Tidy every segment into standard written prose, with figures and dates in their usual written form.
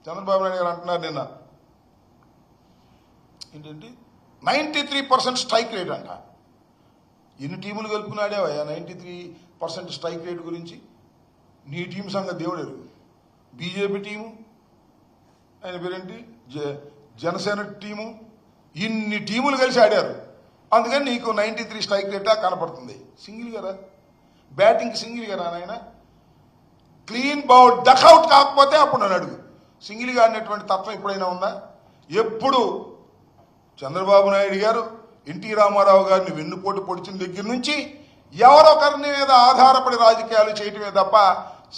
చంద్రబాబు నాయుడు గారు అంటున్నారు నిన్న ఏంటంటే 93% స్ట్రైక్ రేట్ అంట. ఎన్ని టీములు కలుపుకున్నాడేవయ్యా 93% స్ట్రైక్ రేట్ గురించి? నీ టీం సంగతి దేవుడు ఎరుగు. బీజేపీ టీము, ఆయన పేరేంటి, జనసేన టీము, ఇన్ని టీములు కలిసి ఆడారు. అందుకని నీకు 93 స్ట్రైక్ రేటా కనపడుతుంది. సింగిల్ గారా బ్యాటింగ్, సింగిల్ గారా నాయన? క్లీన్ బౌల్ డక్అవుట్ కాకపోతే అప్పుడు నన్ను అడుగు. సింగిల్గా ఆడినటువంటి తత్వం ఎప్పుడైనా ఉందా? ఎప్పుడు చంద్రబాబు నాయుడు గారు ఎన్టీ రామారావు గారిని వెన్నుపోటు పొడిచిన దగ్గర నుంచి ఎవరొకరి మీద ఆధారపడి రాజకీయాలు చేయటమే తప్ప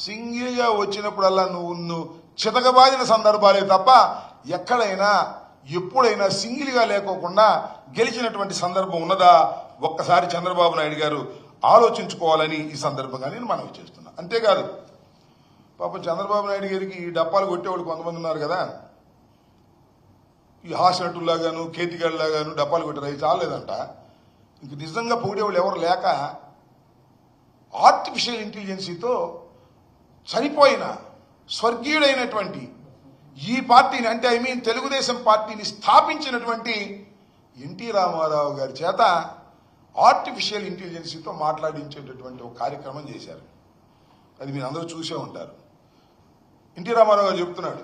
సింగిల్గా వచ్చినప్పుడల్లా నువ్వు చితకబాదిన సందర్భాలే తప్ప ఎక్కడైనా ఎప్పుడైనా సింగిల్గా లేకోకుండా గెలిచినటువంటి సందర్భం ఉన్నదా? ఒక్కసారి చంద్రబాబు నాయుడు గారు ఆలోచించుకోవాలని ఈ సందర్భంగా నేను మనవి చేస్తున్నా. అంతేకాదు, పాపం చంద్రబాబు నాయుడు గారికి డప్పాలు కొట్టేవాళ్ళు కొంతమంది ఉన్నారు కదా, ఈ హాస్యనటుల్లాగాను కేతిగాళ్ళలాగాను డప్పాలు కొట్టారు. అవి చాలేదంట. ఇంక నిజంగా పొగిడేవాళ్ళు ఎవరు లేక ఆర్టిఫిషియల్ ఇంటెలిజెన్సీతో చనిపోయిన స్వర్గీయుడైనటువంటి ఈ పార్టీని, అంటే తెలుగుదేశం పార్టీని స్థాపించినటువంటి ఎన్టీ రామారావు గారి చేత ఆర్టిఫిషియల్ ఇంటెలిజెన్సీతో మాట్లాడించేటటువంటి ఒక కార్యక్రమం చేశారు. అది మీరు అందరూ చూసే ఉంటారు. ఎన్టీ రామారావు గారు చెప్తున్నాడు,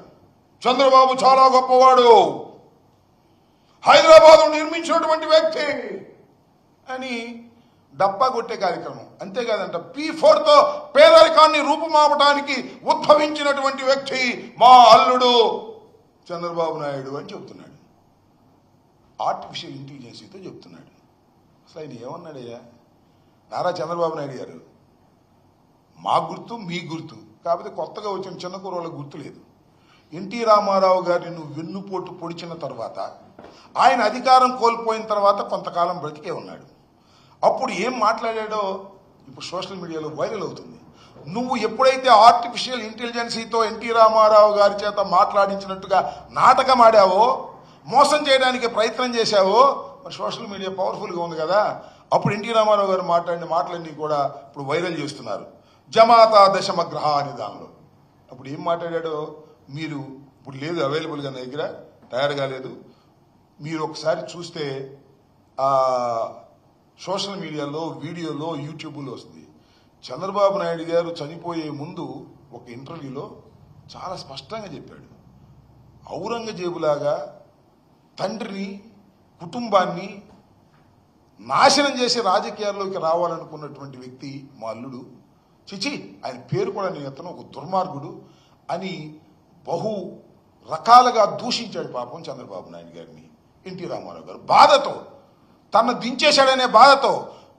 చంద్రబాబు చాలా గొప్పవాడు, హైదరాబాద్ నిర్మించినటువంటి వ్యక్తి అని డప్పా కొట్టే కార్యక్రమం. అంతేకాదంట, P4తో పేదరికాన్ని రూపుమాపడానికి ఉద్భవించినటువంటి వ్యక్తి మా అల్లుడు చంద్రబాబు నాయుడు అని చెప్తున్నాడు. ఆర్టిఫిషియల్ ఇంటెలిజెన్సీతో చెప్తున్నాడు. అసలు ఆయన ఏమన్నాడయ్యా? నారా చంద్రబాబు నాయుడు గారు, మా గుర్తు మీ గుర్తు, కాకపోతే కొత్తగా వచ్చిన చిన్న కుర్రోళ్ళకి గుర్తు లేదు. ఎన్టీ రామారావు గారిని నువ్వు వెన్నుపోటు పొడిచిన తర్వాత, ఆయన అధికారం కోల్పోయిన తర్వాత కొంతకాలం బ్రతికే ఉన్నాడు. అప్పుడు ఏం మాట్లాడాడో ఇప్పుడు సోషల్ మీడియాలో వైరల్ అవుతుంది. నువ్వు ఎప్పుడైతే ఆర్టిఫిషియల్ ఇంటెలిజెన్సీతో ఎన్టీ రామారావు గారి చేత మాట్లాడించినట్టుగా నాటకం ఆడావో, మోసం చేయడానికి ప్రయత్నం చేశావో, మరి సోషల్ మీడియా పవర్ఫుల్గా ఉంది కదా, అప్పుడు ఎన్టీ రామారావు గారు మాట్లాడిన మాటలన్నీ కూడా ఇప్పుడు వైరల్ చేస్తున్నారు. జమాతా దశమగ్రహ అనే దానిలో అప్పుడు ఏం మాట్లాడాడో మీరు ఇప్పుడు లేదు, అవైలబుల్గా నా దగ్గర తయారుగా లేదు. మీరు ఒకసారి చూస్తే సోషల్ మీడియాలో, వీడియోలో, యూట్యూబ్లో వస్తుంది. చంద్రబాబు నాయుడు గారు చనిపోయే ముందు ఒక ఇంటర్వ్యూలో చాలా స్పష్టంగా చెప్పాడు, ఔరంగజేబులాగా తండ్రిని, కుటుంబాన్ని నాశనం చేసి రాజకీయాల్లోకి రావాలనుకున్నటువంటి వ్యక్తి మా అల్లుడు. చిచి, ఆయన పేరు కూడా నేను ఎత్తను, ఒక దుర్మార్గుడు అని బహు రకాలుగా దూషించాడు పాపం చంద్రబాబు నాయుడు గారిని ఎన్టీ రామారావు గారు. బాధతో, తను దించేశాడనే బాధతో,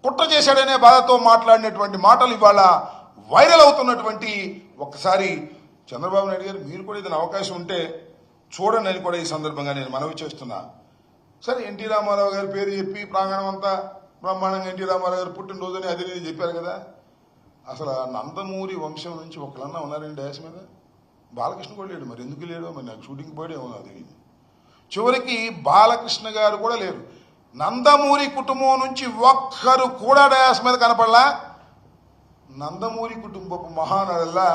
కుట్ర చేశాడనే బాధతో మాట్లాడినటువంటి మాటలు ఇవాళ వైరల్ అవుతున్నటువంటి. ఒక్కసారి చంద్రబాబు నాయుడు గారు మీరు కూడా ఏదైనా అవకాశం ఉంటే చూడండి అని కూడా ఈ సందర్భంగా నేను మనవి చేస్తున్నా. సరే, ఎన్టీ రామారావు గారి పేరు చెప్పి ప్రాంగణం అంతా బ్రహ్మాండంగా ఎన్టీ రామారావు గారు పుట్టినరోజుని అది నేను చెప్పారు కదా. అసలు నందమూరి వంశం నుంచి ఒకళ్ళన్నా ఉన్నారండి డ్యాష్ మీద? బాలకృష్ణ కూడా లేడు. మరి ఎందుకు లేడు? మరి నాకు షూటింగ్ పోయాడు ఏమో నాకు తెలియదు. చివరికి బాలకృష్ణ గారు కూడా లేరు. నందమూరి కుటుంబం నుంచి ఒక్కరు కూడా డ్యాష్ మీద కనపడలా. నందమూరి కుటుంబపు మహానాడులా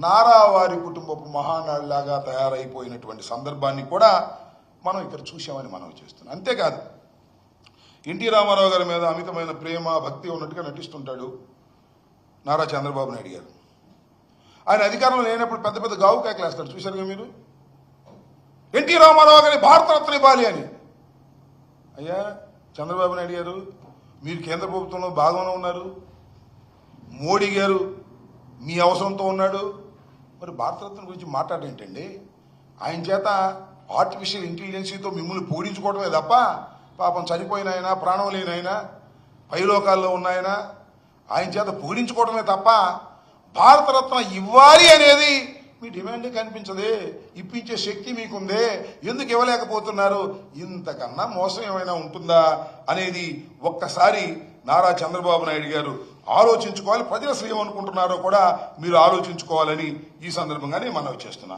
నారావారి కుటుంబపు మహానాడులాగా తయారైపోయినటువంటి సందర్భాన్ని కూడా మనం ఇక్కడ చూసామని మనం చేస్తున్నాం. అంతేకాదు, ఎన్టీ రామారావు గారి మీద అమితమైన ప్రేమ, భక్తి ఉన్నట్టుగా నటిస్తుంటాడు నారా చంద్రబాబు నాయుడు గారు. ఆయన అధికారంలో లేనప్పుడు పెద్ద పెద్ద గావు కేకలేస్తాడు, చూశారుగా మీరు. ఎన్టీ రామారావు గారి భారతరత్న ఇవ్వాలి అని. అయ్యా చంద్రబాబు నాయుడు గారు, మీరు కేంద్ర ప్రభుత్వంలో భాగంలో ఉన్నారు, మోడీ గారు మీ అవసరంతో ఉన్నాడు, మరి భారతరత్న గురించి మాట్లాడేంటండి? ఆయన చేత ఆర్టిఫిషియల్ ఇంటెలిజెన్సీతో మిమ్మల్ని పోడించుకోవడమే తప్ప పాపం చనిపోయిన ఆయన, ప్రాణం లేనైనా, పైలోకాల్లో ఉన్నాయన ఆయన చేత పొగిడించుకోవడమే తప్ప భారతరత్న ఇవ్వాలి అనేది మీ డిమాండే కనిపించదే. ఇప్పించే శక్తి మీకుందే, ఎందుకు ఇవ్వలేకపోతున్నారు? ఇంతకన్నా మోసం ఏమైనా ఉంటుందా అనేది ఒక్కసారి నారా చంద్రబాబు నాయుడు గారు ఆలోచించుకోవాలి. ప్రజలు అసలు ఏమనుకుంటున్నారో కూడా మీరు ఆలోచించుకోవాలని ఈ సందర్భంగానే మనవి చేస్తున్నా.